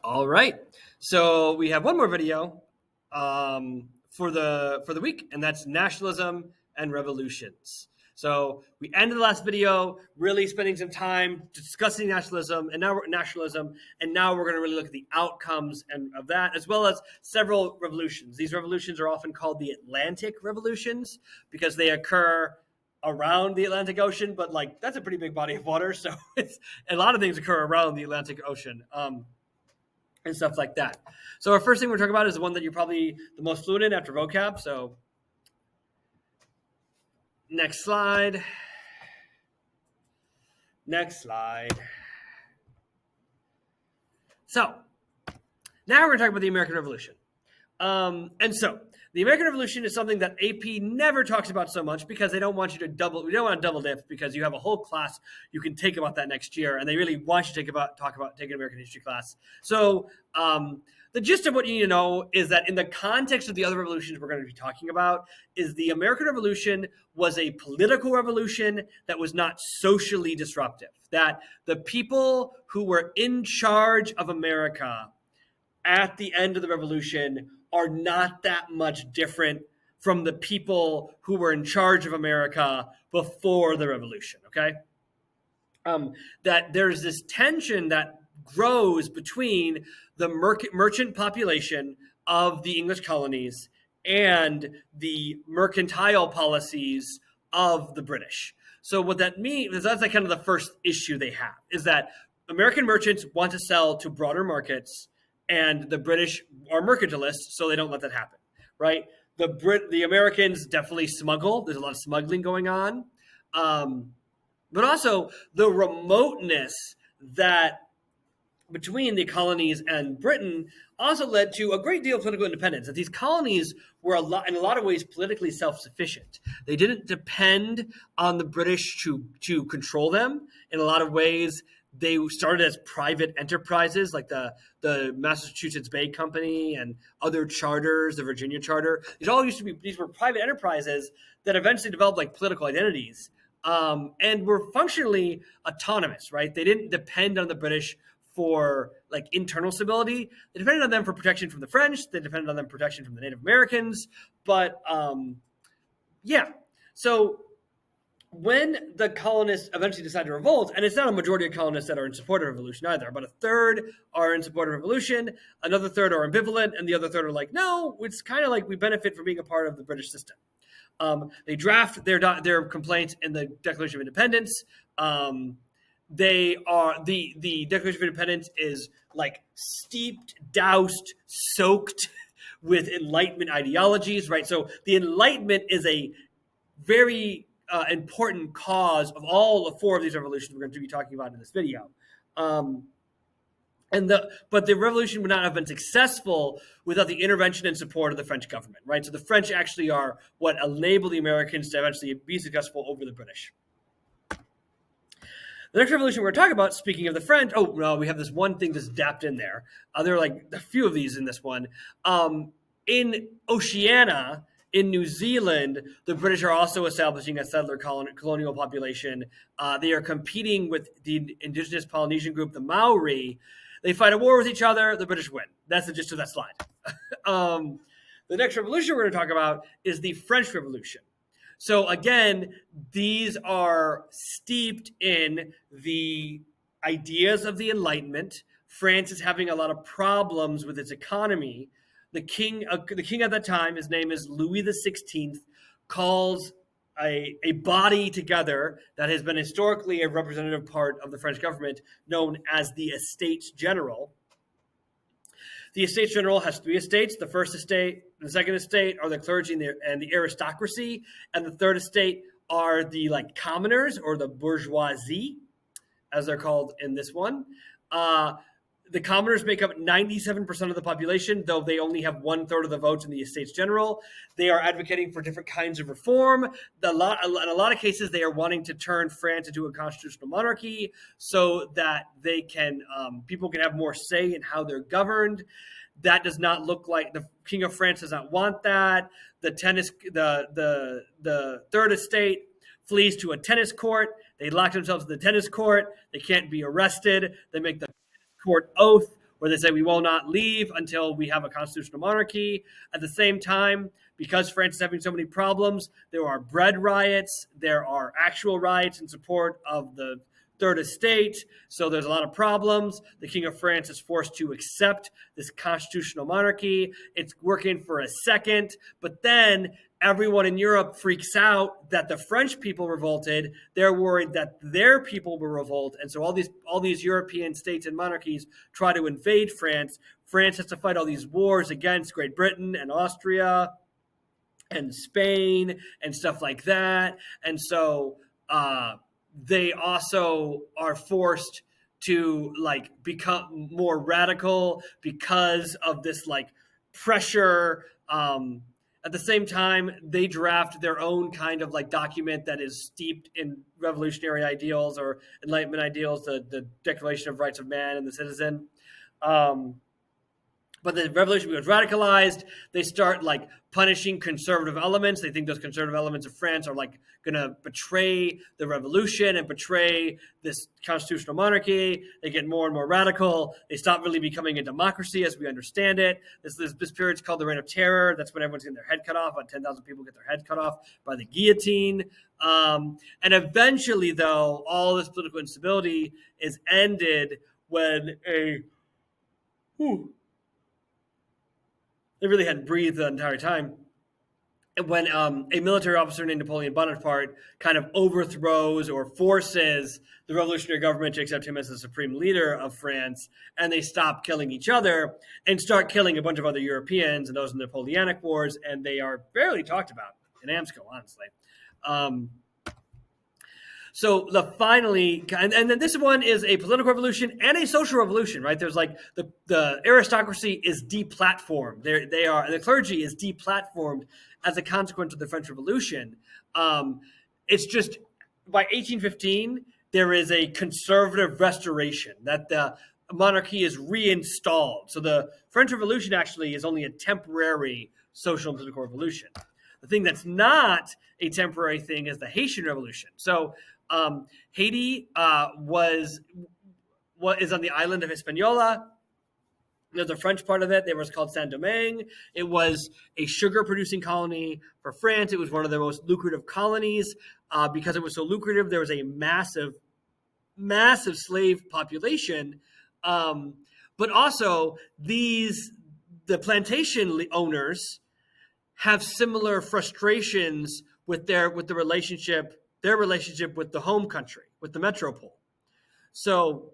All right. So we have one more video for the week, and that's Nationalism and Revolutions. So we ended the last video really spending some time discussing nationalism, and now we're going to really look at the outcomes of that, as well as several revolutions. These revolutions are often called the Atlantic revolutions because they occur around the Atlantic Ocean, but like that's a pretty big body of water, so a lot of things occur around the Atlantic Ocean. And stuff like that. So our first thing we're talking about is the one that you're probably the most fluent in after vocab. So next slide. So now we're going to talk about the American Revolution. And so the American Revolution is something that AP never talks about so much because they don't want you to we don't want to double dip because you have a whole class you can take about that next year, and they really want you to take an American history class. So the gist of what you need to know is that in the context of the other revolutions we're going to be talking about, is the American Revolution was a political revolution that was not socially disruptive. That the people who were in charge of America at the end of the revolution are not that much different from the people who were in charge of America before the revolution, okay? That there's this tension that grows between the merchant population of the English colonies and the mercantile policies of the British. So what that means is that's like kind of the first issue they have, is that American merchants want to sell to broader markets, and the British are mercantilists, so they don't let that happen, right? The Americans definitely smuggle. There's a lot of smuggling going on. But also the remoteness that between the colonies and Britain also led to a great deal of political independence. That these colonies were in a lot of ways politically self-sufficient. They didn't depend on the British to control them. In a lot of ways, they started as private enterprises, like the Massachusetts Bay Company and other charters, the Virginia Charter. These were private enterprises that eventually developed like political identities and were functionally autonomous, right? They didn't depend on the British for like internal stability. They depended on them for protection from the French. They depended on them for protection from the Native Americans. But so when the colonists eventually decide to revolt, and it's not a majority of colonists that are in support of revolution either, but a third are in support of revolution, another third are ambivalent, and the other third are like, no, it's kind of like we benefit from being a part of the British system. They draft their complaints in the Declaration of Independence. The Declaration of Independence is like steeped, doused, soaked with Enlightenment ideologies, right? So the Enlightenment is a very important cause of all the four of these revolutions we're going to be talking about in this video. But the revolution would not have been successful without the intervention and support of the French government, right? So the French actually are what enabled the Americans to eventually be successful over the British. The next revolution we're talking about, speaking of the French, we have this one thing just dapped in there. There are like a few of these in this one. In Oceania, in New Zealand, the British are also establishing a settler colonial population. They are competing with the indigenous Polynesian group, the Maori. They fight a war with each other. The British win. That's the gist of that slide. The next revolution we're going to talk about is the French Revolution. So again, these are steeped in the ideas of the Enlightenment. France is having a lot of problems with its economy. The king at that time, his name is Louis XVI, calls a body together that has been historically a representative part of the French government, known as the Estates General. The Estates General has three estates. The first estate, the second estate are the clergy and the aristocracy, and the third estate are the like commoners or the bourgeoisie, as they're called in this one. The commoners make up 97% of the population, though they only have 1/3 of the votes in the Estates General. They are advocating for different kinds of reform. In a lot of cases, they are wanting to turn France into a constitutional monarchy so that they can people can have more say in how they're governed. That does not look like the King of France does not want that. The third estate flees to a tennis court. They lock themselves in the tennis court. They can't be arrested. They make the court oath where they say we will not leave until we have a constitutional monarchy. At the same time, because France is having so many problems, there are bread riots, there are actual riots in support of the third estate. So there's a lot of problems. The King of France is forced to accept this constitutional monarchy. It's working for a second, but then everyone in Europe freaks out that the French people revolted. They're worried that their people will revolt. And so all these European states and monarchies try to invade France. France has to fight all these wars against Great Britain and Austria and Spain and stuff like that. And so they also are forced to like become more radical because of this like pressure. At the same time, they draft their own kind of like document that is steeped in revolutionary ideals or Enlightenment ideals, the Declaration of Rights of Man and the Citizen. But the revolution becomes radicalized. They start like punishing conservative elements. They think those conservative elements of France are like going to betray the revolution and betray this constitutional monarchy. They get more and more radical. They stop really becoming a democracy as we understand it. This period's called the Reign of Terror. That's when everyone's getting their head cut off. About 10,000 people get their head cut off by the guillotine. And eventually, though, all this political instability is ended when they really hadn't breathed the entire time. And when a military officer named Napoleon Bonaparte kind of overthrows or forces the revolutionary government to accept him as the supreme leader of France, and they stop killing each other and start killing a bunch of other Europeans and those in the Napoleonic Wars, and they are barely talked about in AMSCO, honestly. So finally, and then this one is a political revolution and a social revolution, right? There's like the aristocracy is deplatformed. They are the clergy is deplatformed as a consequence of the French Revolution. It's just by 1815 there is a conservative restoration that the monarchy is reinstalled. So the French Revolution actually is only a temporary social and political revolution. The thing that's not a temporary thing is the Haitian Revolution. So Haiti is on the island of Hispaniola. There's a French part of it. It was called Saint-Domingue. It was a sugar-producing colony for France. It was one of the most lucrative colonies. Because it was so lucrative, there was a massive slave population. But also, the plantation owners have similar frustrations with their relationship with the home country, with the metropole. So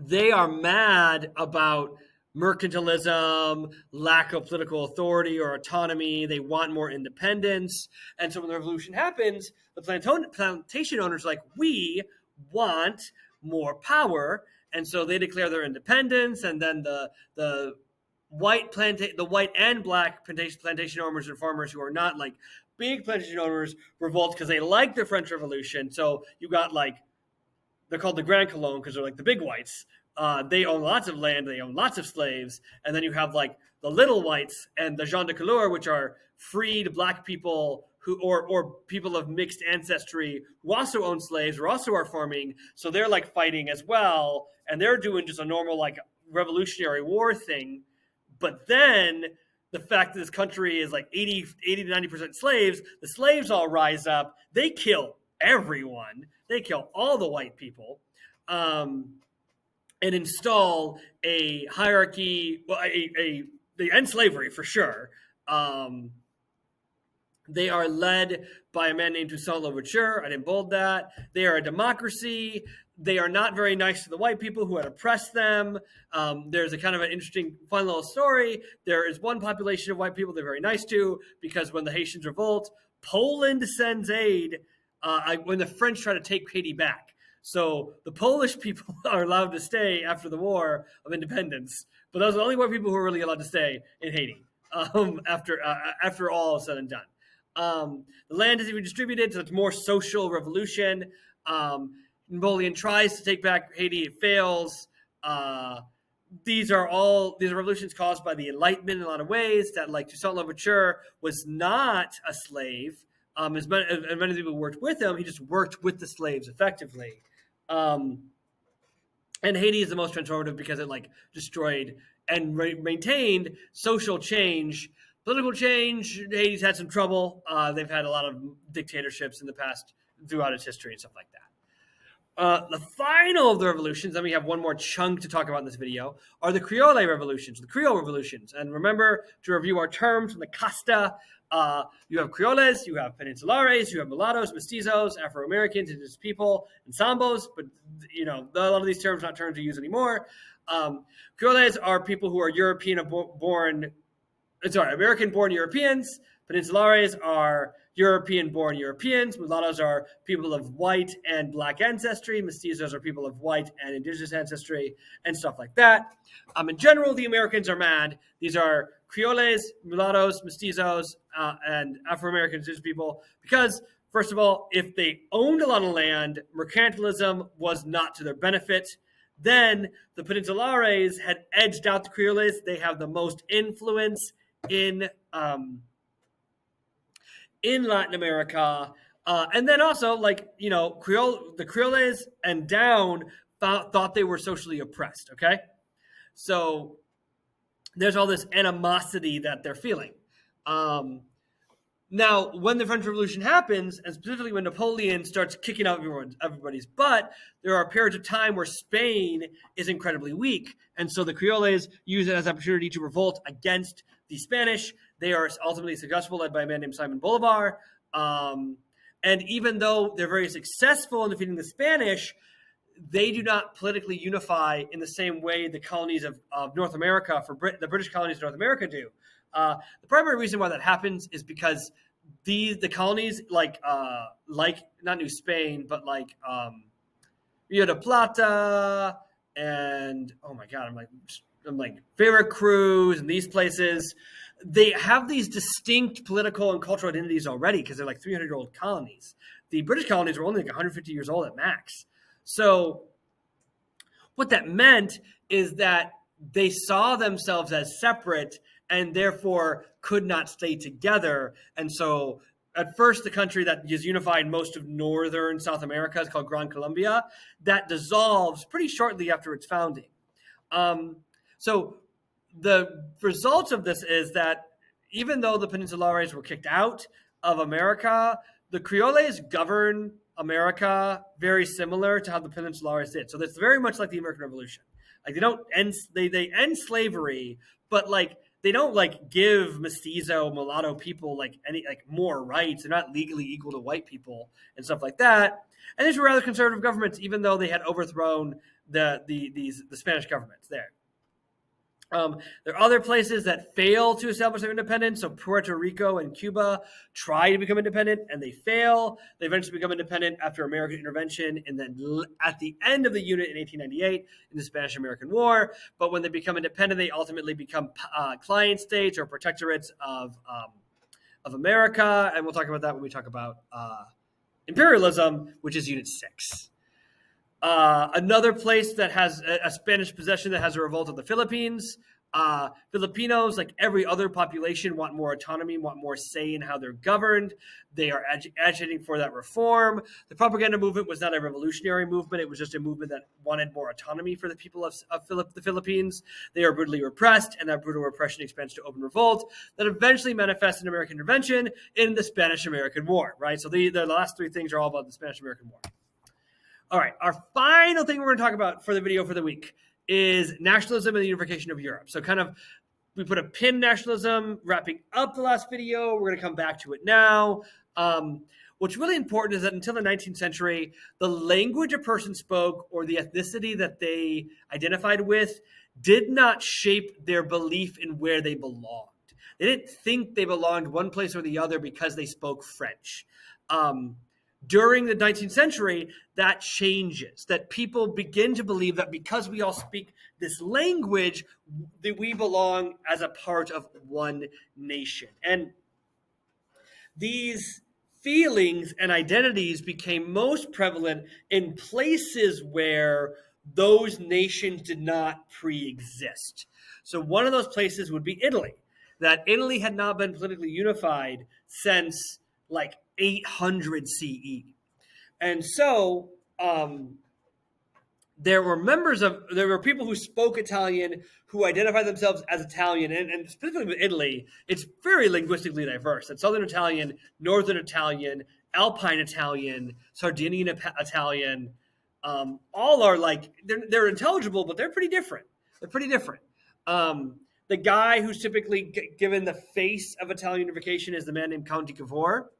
they are mad about mercantilism, lack of political authority or autonomy. They want more independence. And so when the revolution happens, the plantation owners are like, we want more power. And so they declare their independence. And then the white and black plantation owners and farmers who are not like big plantation owners revolt because they like the French Revolution. So you got like, they're called the Grand Colon because they're like the big whites. They own lots of land, they own lots of slaves. And then you have like the little whites and the gens de couleur, which are freed black people or people of mixed ancestry who also own slaves or also are farming. So they're like fighting as well. And they're doing just a normal like Revolutionary War thing. But then the fact that this country is like 80 to 90% slaves, the slaves all rise up. They kill everyone. They kill all the white people and install a hierarchy. Well, they end slavery for sure. They are led by a man named Toussaint Louverture. I didn't bold that. They are a democracy. They are not very nice to the white people who had oppressed them. There's a kind of an interesting, fun little story. There is one population of white people they're very nice to because when the Haitians revolt, Poland sends aid when the French try to take Haiti back. So the Polish people are allowed to stay after the War of Independence, but those are the only white people who are really allowed to stay in Haiti after all is said and done. The land is even distributed, so it's more social revolution. Napoleon tries to take back Haiti, it fails. These are revolutions caused by the Enlightenment in a lot of ways. That like Toussaint Louverture was not a slave. As many people worked with him, he just worked with the slaves effectively. And Haiti is the most transformative because it like destroyed and maintained social change, political change. Haiti's had some trouble. They've had a lot of dictatorships in the past throughout its history and stuff like that. The final of the revolutions, then we have one more chunk to talk about in this video, are the Creole revolutions, the Creole revolutions. And remember to review our terms from the Casta. You have Creoles, you have Peninsulares, you have mulattoes, mestizos, Afro-Americans, indigenous people, ensembles, but a lot of these terms are not terms we use anymore. Creoles are people who are American-born Europeans. Peninsulares are European-born Europeans. Mulattoes are people of white and black ancestry. Mestizos are people of white and indigenous ancestry, and stuff like that. In general, the Americans are mad. These are Creoles, mulattoes, mestizos, and Afro-American indigenous people because, first of all, if they owned a lot of land, mercantilism was not to their benefit. Then the Peninsulares had edged out the Creoles. They have the most influence in Latin America, and then also the Creoles and down thought they were socially oppressed. Okay, so there's all this animosity that they're feeling. Now, when the French Revolution happens, and specifically when Napoleon starts kicking out everybody's butt, there are periods of time where Spain is incredibly weak. And so the Creoles use it as an opportunity to revolt against the Spanish. They are ultimately successful, led by a man named Simon Bolivar. And even though they're very successful in defeating the Spanish, they do not politically unify in the same way the colonies of North America, the British colonies of North America do. The primary reason why that happens is because the colonies like not New Spain, but like Rio de Plata and I'm like Veracruz and these places, they have these distinct political and cultural identities already because they're like 300-year-old colonies. The British colonies were only like 150 years old at max. So what that meant is that they saw themselves as separate and therefore could not stay together. And so at first, the country that is unified most of northern South America is called Gran Colombia. That dissolves pretty shortly after its founding. So the result of this is that even though the Peninsulares were kicked out of America, the Creoles govern America very similar to how the Peninsulares did. So it's very much like the American Revolution. Like they end slavery, but like they don't like give mestizo, mulatto people any more rights. They're not legally equal to white people and stuff like that. And these were rather conservative governments, even though they had overthrown the Spanish governments there. There are other places that fail to establish their independence. So Puerto Rico and Cuba try to become independent and they fail. They eventually become independent after American intervention and then at the end of the unit in 1898 in the Spanish-American War. But when they become independent, they ultimately become client states or protectorates of America. And we'll talk about that when we talk about imperialism, which is Unit 6. Another place that has a Spanish possession that has a revolt of the Philippines. Filipinos, like every other population, want more autonomy, want more say in how they're governed. They are agitating for that reform. The propaganda movement was not a revolutionary movement. It was just a movement that wanted more autonomy for the people of the Philippines. They are brutally repressed, and that brutal repression expands to open revolt that eventually manifests in American intervention in the Spanish-American War, right? So the last three things are all about the Spanish-American War. All right, our final thing we're going to talk about for the video for the week is nationalism and the unification of Europe. So we put a pin in nationalism, wrapping up the last video. We're going to come back to it now. What's really important is that until the 19th century, the language a person spoke or the ethnicity that they identified with did not shape their belief in where they belonged. They didn't think they belonged one place or the other because they spoke French. During the 19th century, that changes, that people begin to believe that because we all speak this language, that we belong as a part of one nation. And these feelings and identities became most prevalent in places where those nations did not pre-exist. So one of those places would be Italy, that Italy had not been politically unified since 800 CE. And so there were people who spoke Italian who identified themselves as Italian, and specifically with Italy, it's very linguistically diverse. It's Southern Italian, Northern Italian, Alpine Italian, Sardinian Italian. All are like they're intelligible, but they're pretty different. They're pretty different. The guy who's typically given the face of Italian unification is the man named Count di Cavour,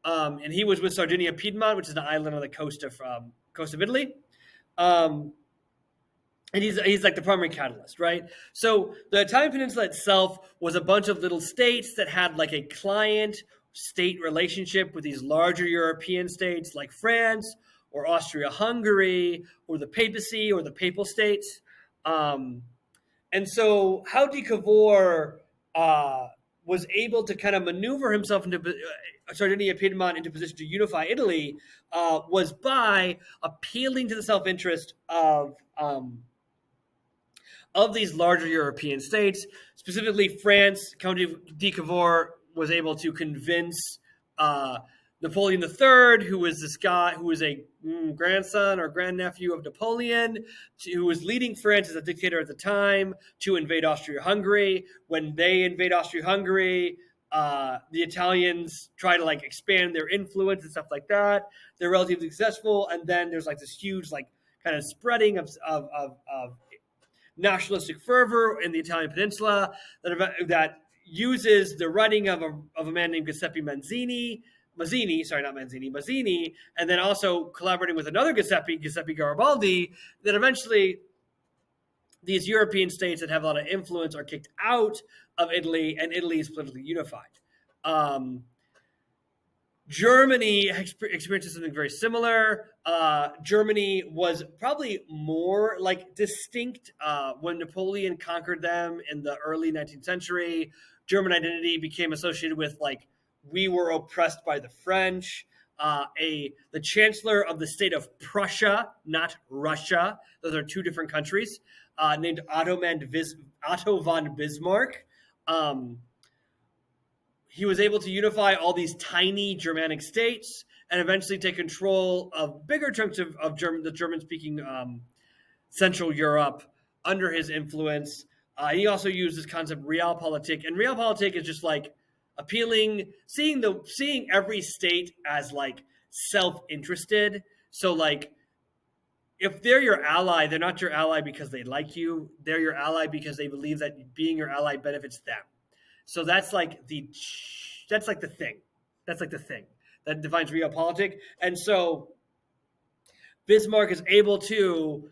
and he was with Sardinia Piedmont, which is an island on the coast of Italy. And he's like the primary catalyst, right? So the Italian peninsula itself was a bunch of little states that had like a client state relationship with these larger European states like France or Austria-Hungary or the papacy or the papal states. And so how de Cavour was able to kind of maneuver himself into Sardinia Piedmont into position to unify Italy was by appealing to the self-interest of these larger European states, specifically France. Count de Cavour was able to convince Napoleon III, who was this guy who was a grandson or grandnephew of Napoleon, who was leading France as a dictator at the time, to invade Austria-Hungary. When they invade Austria-Hungary, the Italians try to like expand their influence and stuff like that. They're relatively successful, and then there's like this huge like kind of spreading of nationalistic fervor in the Italian peninsula that uses the writing of a man named Giuseppe Mazzini, and then also collaborating with another Giuseppe Garibaldi, that eventually these European states that have a lot of influence are kicked out of Italy, and Italy is politically unified. Germany experiences something very similar. Germany was probably more like distinct when Napoleon conquered them in the early 19th century. German identity became associated with like, we were oppressed by the French. The chancellor of the state of Prussia, not Russia, those are two different countries, named Otto von Bismarck. He was able to unify all these tiny Germanic states and eventually take control of bigger chunks of the German-speaking Central Europe under his influence. He also used this concept realpolitik, and realpolitik is just like seeing every state as like self-interested. So like, if they're your ally, they're not your ally because they like you. They're your ally because they believe that being your ally benefits them. So that's like the thing that defines realpolitik. And so Bismarck is able to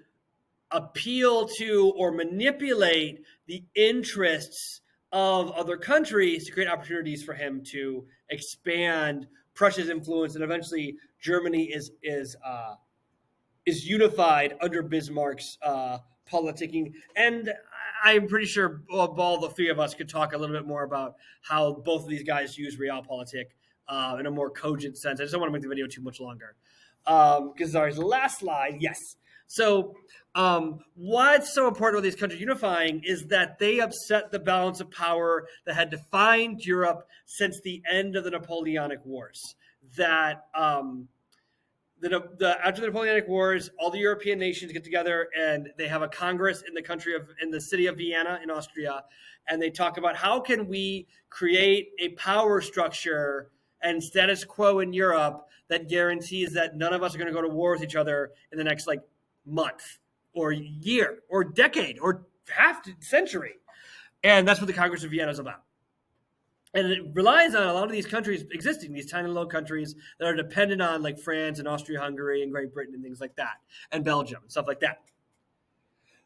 appeal to or manipulate the interests of other countries to create opportunities for him to expand Prussia's influence, and eventually Germany is unified under Bismarck's politicking. And I'm pretty sure all the three of us could talk a little bit more about how both of these guys use realpolitik in a more cogent sense. I just don't want to make the video too much longer. Because our last slide, yes. So what's so important about these countries unifying is that they upset the balance of power that had defined Europe since the end of the Napoleonic Wars. That after the Napoleonic Wars, all the European nations get together and they have a congress in the city of Vienna in Austria, and they talk about how can we create a power structure and status quo in Europe that guarantees that none of us are going to go to war with each other in the next like month or year or decade or half century. And that's what the Congress of Vienna is about. And it relies on a lot of these countries existing, these tiny little countries that are dependent on like France and Austria-Hungary and Great Britain and things like that, and Belgium and stuff like that.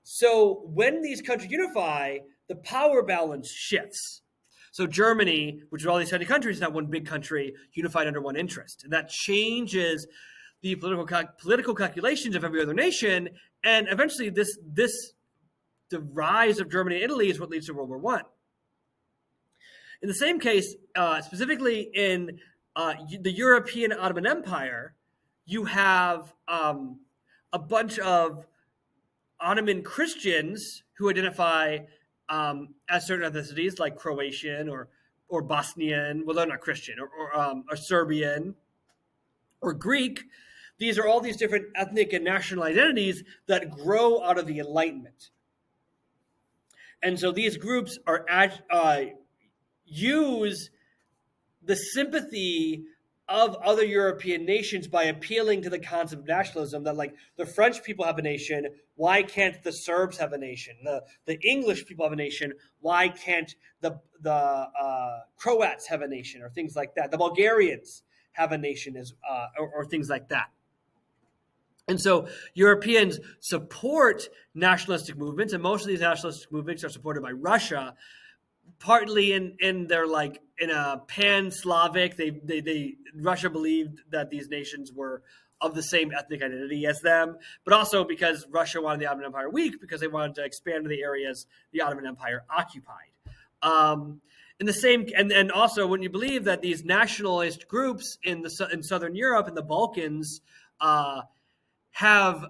So when these countries unify, the power balance shifts. So Germany, which is all these tiny countries, is now one big country unified under one interest. And that changes the political calculations of every other nation. And eventually the rise of Germany and Italy is what leads to World War I. In the same case, specifically in the European Ottoman Empire, you have a bunch of Ottoman Christians who identify as certain ethnicities, like Croatian or Bosnian. Well, they're not Christian, or Serbian or Greek, these are all these different ethnic and national identities that grow out of the Enlightenment. And so these groups are use the sympathy of other European nations by appealing to the concept of nationalism, that like the French people have a nation, why can't the Serbs have a nation? The English people have a nation, why can't the Croats have a nation, or things like that? The Bulgarians have a nation, or things like that. And so Europeans support nationalistic movements, and most of these nationalistic movements are supported by Russia, partly in their like in a pan-Slavic. Russia believed that these nations were of the same ethnic identity as them, but also because Russia wanted the Ottoman Empire weak, because they wanted to expand to the areas the Ottoman Empire occupied. In the same, and also when you believe that these nationalist groups in Southern Europe and the Balkans have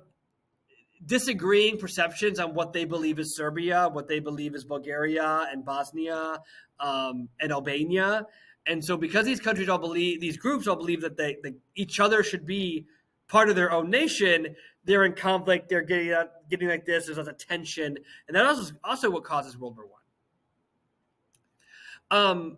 disagreeing perceptions on what they believe is Serbia, what they believe is Bulgaria and Bosnia and Albania. And so because these countries all believe, these groups all believe that they each other should be part of their own nation, they're in conflict, they're getting like this, there's a tension. And that also what causes World War I.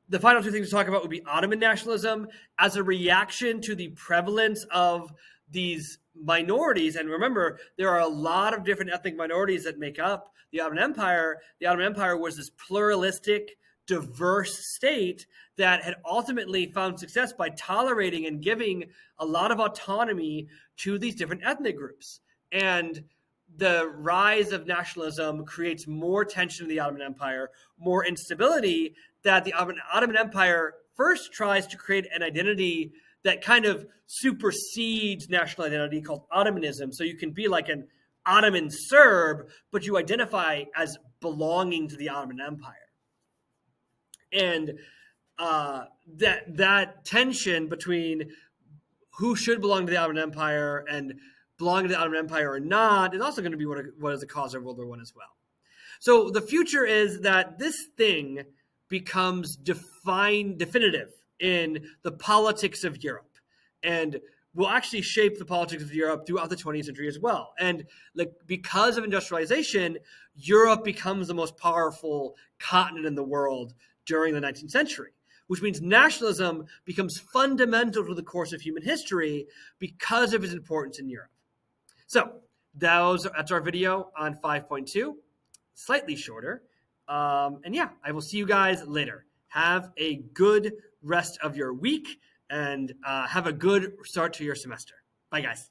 The final two things to talk about would be Ottoman nationalism as a reaction to the prevalence of these minorities. And remember, there are a lot of different ethnic minorities that make up the Ottoman Empire. The Ottoman Empire was this pluralistic, diverse state that had ultimately found success by tolerating and giving a lot of autonomy to these different ethnic groups. And the rise of nationalism creates more tension in the Ottoman Empire, more instability, that the Ottoman Empire first tries to create an identity that kind of supersedes national identity called Ottomanism. So you can be like an Ottoman Serb, but you identify as belonging to the Ottoman Empire. And that tension between who should belong to the Ottoman Empire and belonging to the Ottoman Empire or not is also going to be what is the cause of World War I as well. So the future is that this thing becomes definitive in the politics of Europe, and will actually shape the politics of Europe throughout the 20th century as well. And like because of industrialization, Europe becomes the most powerful continent in the world during the 19th century, which means nationalism becomes fundamental to the course of human history because of its importance in Europe. So that's our video on 5.2, slightly shorter. And yeah, I will see you guys later. Have a good rest of your week and have a good start to your semester. Bye, guys.